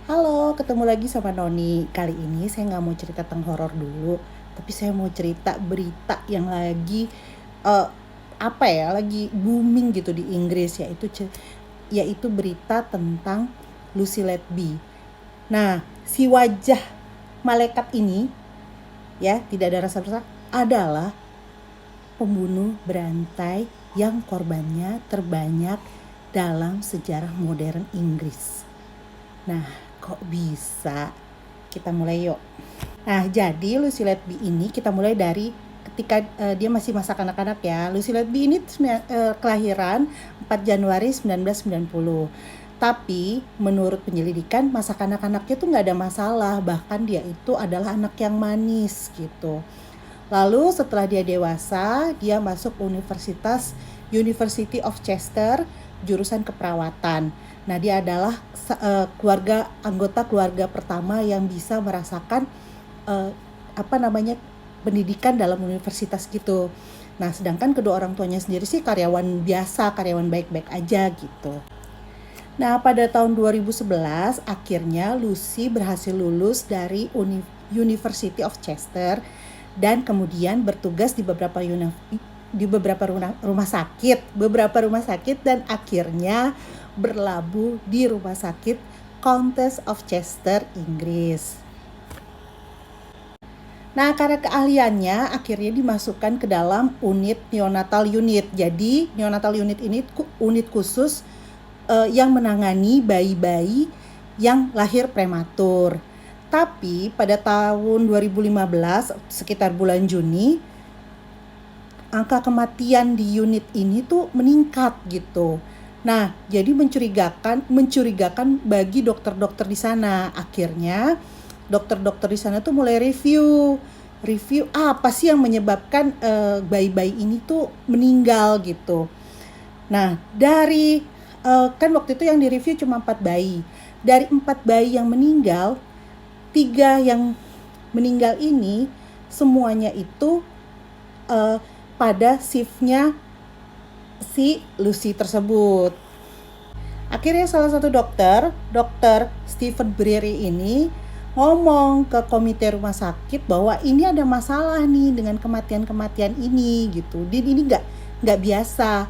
Halo, ketemu lagi sama Noni. Kali ini saya nggak mau cerita tentang horor dulu, tapi saya mau cerita berita yang lagi eh, lagi booming gitu di Inggris, yaitu berita tentang Lucy Letby. Nah, si wajah malaikat ini, ya tidak ada rasa bersalah, adalah pembunuh berantai yang korbannya terbanyak dalam sejarah modern Inggris. Nah, kok bisa? Kita mulai yuk. Nah, jadi Lucy Letby ini kita mulai dari ketika dia masih masa kanak-kanak ya. Lucy Letby ini kelahiran 4 Januari 1990. Tapi menurut penyelidikan masa kanak-kanaknya tuh nggak ada masalah. Bahkan dia itu adalah anak yang manis gitu. Lalu setelah dia dewasa, dia masuk University of Chester, jurusan keperawatan. Nah, dia adalah anggota keluarga pertama yang bisa merasakan uh, pendidikan dalam universitas gitu. Nah, sedangkan kedua orang tuanya sendiri sih karyawan biasa, karyawan baik-baik aja gitu. Nah, pada tahun 2011 akhirnya Lucy berhasil lulus dari University of Chester dan kemudian bertugas di beberapa rumah sakit dan akhirnya berlabuh di rumah sakit Countess of Chester, Inggris. Nah, karena keahliannya akhirnya dimasukkan ke dalam unit neonatal unit. Jadi, neonatal unit ini unit khusus yang menangani bayi-bayi yang lahir prematur. Tapi pada tahun 2015 sekitar bulan Juni, angka kematian di unit ini tuh meningkat gitu. Nah, jadi mencurigakan bagi dokter-dokter di sana. Akhirnya dokter-dokter di sana tuh mulai review apa sih yang menyebabkan bayi-bayi ini tuh meninggal gitu. Nah, dari kan waktu itu yang direview cuma 4 bayi. Dari 4 bayi yang meninggal, 3 yang meninggal ini semuanya itu pada shiftnya si Lucy tersebut. Akhirnya salah satu dokter Stephen Breary ini ngomong ke komite rumah sakit bahwa ini ada masalah nih dengan kematian ini gitu. Dan ini nggak biasa.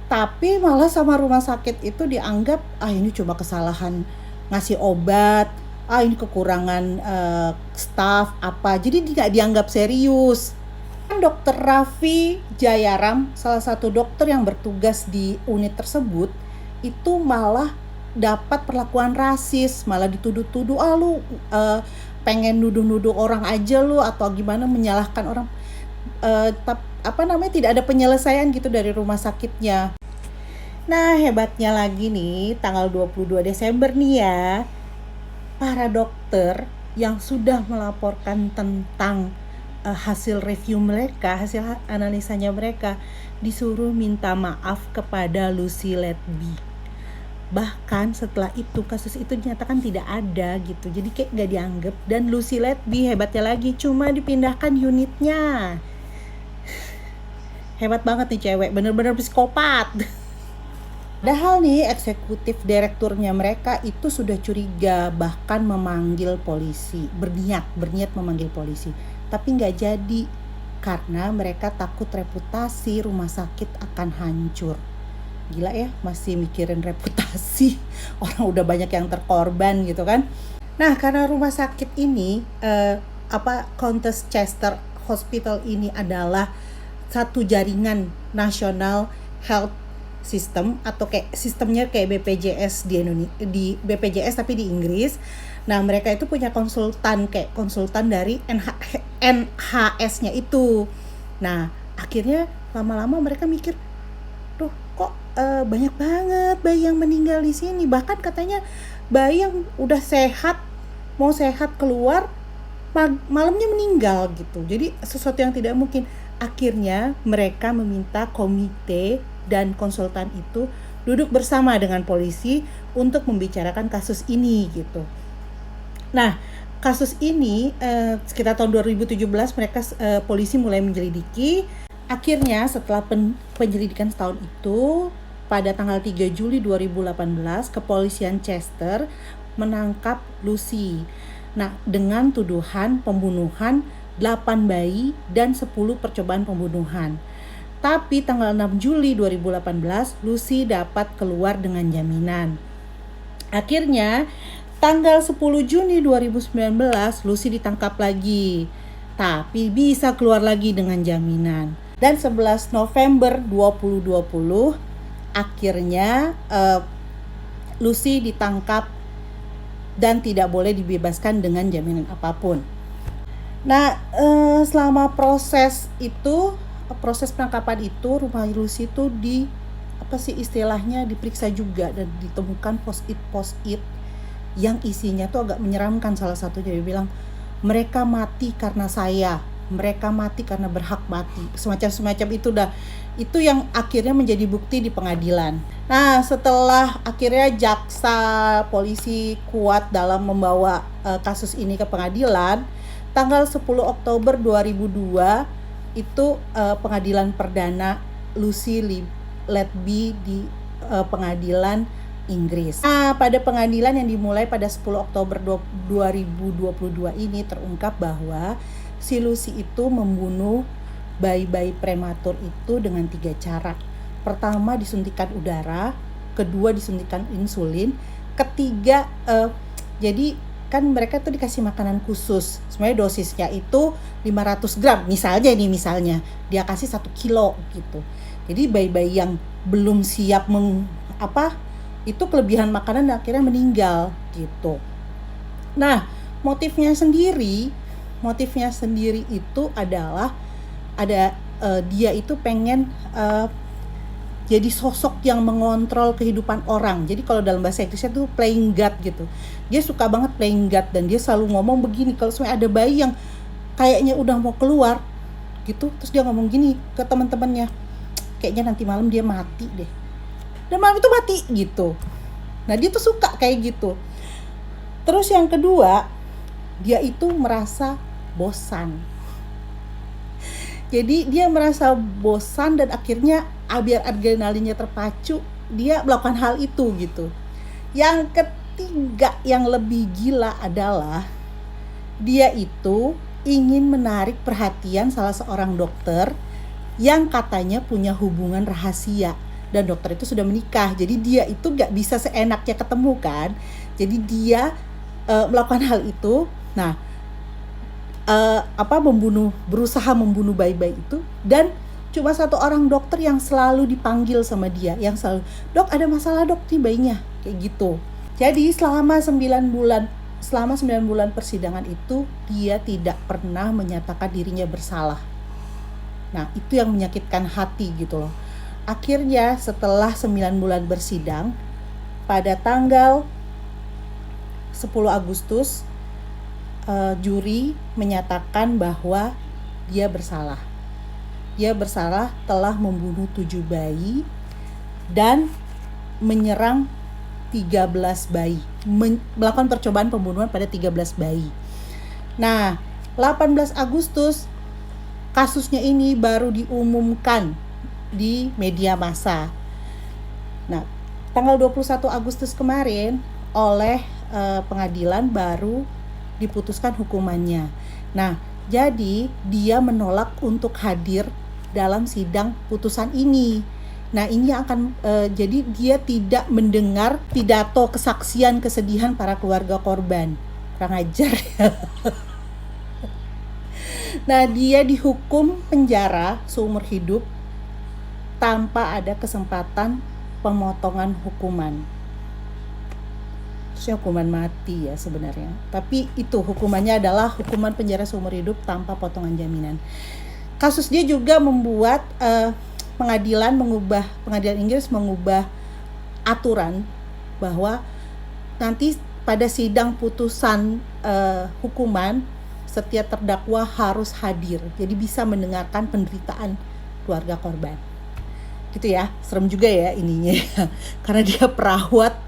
Tapi malah sama rumah sakit itu dianggap ini cuma kesalahan ngasih obat, ini kekurangan staff apa. Jadi tidak dianggap serius. Dokter Raffi Jayaram, salah satu dokter yang bertugas di unit tersebut, itu malah dapat perlakuan rasis, malah dituduh-tuduh, lu pengen nuduh-nuduh orang aja lu atau gimana, menyalahkan orang, tidak ada penyelesaian gitu dari rumah sakitnya. Nah, hebatnya lagi nih, tanggal 22 Desember nih ya, para dokter yang sudah melaporkan tentang hasil review mereka, hasil analisanya mereka, disuruh minta maaf kepada Lucy Letby. Bahkan setelah itu kasus itu dinyatakan tidak ada gitu, jadi kayak gak dianggap. Dan Lucy Letby hebatnya lagi cuma dipindahkan unitnya. Hebat banget nih cewek, bener-bener psikopat. Padahal nih eksekutif direkturnya mereka itu sudah curiga, bahkan memanggil polisi, berniat memanggil polisi, tapi nggak jadi karena mereka takut reputasi rumah sakit akan hancur. Gila ya, masih mikirin reputasi. Orang udah banyak yang terkorban gitu kan. Nah, karena rumah sakit ini Countess Chester Hospital ini adalah satu jaringan nasional health sistem atau kayak sistemnya kayak BPJS di BPJS tapi di Inggris. Nah, mereka itu punya konsultan dari NHS-nya itu. Nah, akhirnya lama-lama mereka mikir, tuh kok banyak banget bayi yang meninggal di sini. Bahkan katanya bayi yang udah mau sehat keluar malamnya meninggal gitu. Jadi sesuatu yang tidak mungkin. Akhirnya mereka meminta komite dan konsultan itu duduk bersama dengan polisi untuk membicarakan kasus ini gitu. Nah, kasus ini sekitar tahun 2017 polisi mulai menyelidiki. Akhirnya setelah penyelidikan setahun itu, pada tanggal 3 Juli 2018 kepolisian Chester menangkap Lucy. Nah, dengan tuduhan pembunuhan 8 bayi dan 10 percobaan pembunuhan. Tapi tanggal 6 Juli 2018, Lucy dapat keluar dengan jaminan. Akhirnya, tanggal 10 Juni 2019, Lucy ditangkap lagi. Tapi bisa keluar lagi dengan jaminan. Dan 11 November 2020, akhirnya Lucy ditangkap dan tidak boleh dibebaskan dengan jaminan apapun. Nah, selama proses penangkapan itu, rumah Lucy itu istilahnya diperiksa juga dan ditemukan post-it yang isinya tuh agak menyeramkan. Salah satunya dia bilang, mereka mati karena saya, mereka mati karena berhak mati, semacam itu dah. Itu yang akhirnya menjadi bukti di pengadilan. Nah, setelah akhirnya jaksa polisi kuat dalam membawa kasus ini ke pengadilan, tanggal 10 Oktober 2002 itu pengadilan perdana Lucy Letby di pengadilan Inggris. Nah, pada pengadilan yang dimulai pada 10 Oktober 2022 ini terungkap bahwa si Lucy itu membunuh bayi-bayi prematur itu dengan 3 cara. Pertama, disuntikan udara, kedua disuntikan insulin, ketiga jadi kan mereka tuh dikasih makanan khusus. Sebenarnya dosisnya itu 500 gram misalnya dia kasih 1 kilo gitu. Jadi bayi-bayi yang belum siap itu kelebihan makanan dan akhirnya meninggal gitu. Nah, motifnya sendiri itu adalah dia itu pengen jadi sosok yang mengontrol kehidupan orang. Jadi kalau dalam bahasa Inggrisnya tuh playing God gitu. Dia suka banget playing God dan dia selalu ngomong begini, kalau sebenarnya ada bayi yang kayaknya udah mau keluar gitu, terus dia ngomong gini ke teman-temannya, kayaknya nanti malam dia mati deh. Dan malam itu mati gitu. Nah, dia tuh suka kayak gitu. Terus yang kedua, dia itu merasa bosan. Jadi dia merasa bosan dan akhirnya biar adrenalinnya terpacu, dia melakukan hal itu gitu. Yang ketiga yang lebih gila adalah dia itu ingin menarik perhatian salah seorang dokter yang katanya punya hubungan rahasia. Dan dokter itu sudah menikah, jadi dia itu gak bisa seenaknya ketemu kan. Jadi dia melakukan hal itu. Nah, berusaha membunuh bayi-bayi itu, dan cuma satu orang dokter yang selalu dipanggil sama dia, yang selalu, dok ada masalah dok nih bayinya, kayak gitu. Jadi selama 9 bulan persidangan itu dia tidak pernah menyatakan dirinya bersalah. Nah, itu yang menyakitkan hati gitu loh. Akhirnya setelah 9 bulan bersidang, pada tanggal 10 Agustus juri menyatakan bahwa dia bersalah. Dia bersalah telah membunuh 7 bayi dan menyerang 13 bayi, melakukan percobaan pembunuhan pada 13 bayi. Nah, 18 Agustus kasusnya ini baru diumumkan di media massa. Nah, tanggal 21 Agustus kemarin oleh pengadilan baru diputuskan hukumannya. Nah, jadi dia menolak untuk hadir dalam sidang putusan ini. Nah, ini akan jadi dia tidak mendengar pidato kesaksian kesedihan para keluarga korban. Kurang ajar ya. Nah, dia dihukum penjara seumur hidup tanpa ada kesempatan pemotongan hukuman. Harusnya hukuman mati ya sebenarnya. Tapi itu hukumannya adalah hukuman penjara seumur hidup tanpa potongan jaminan. Kasus dia juga membuat pengadilan Inggris mengubah aturan bahwa nanti pada sidang putusan hukuman setiap terdakwa harus hadir. Jadi bisa mendengarkan penderitaan keluarga korban. Gitu ya, serem juga ya ininya. Karena dia perawat,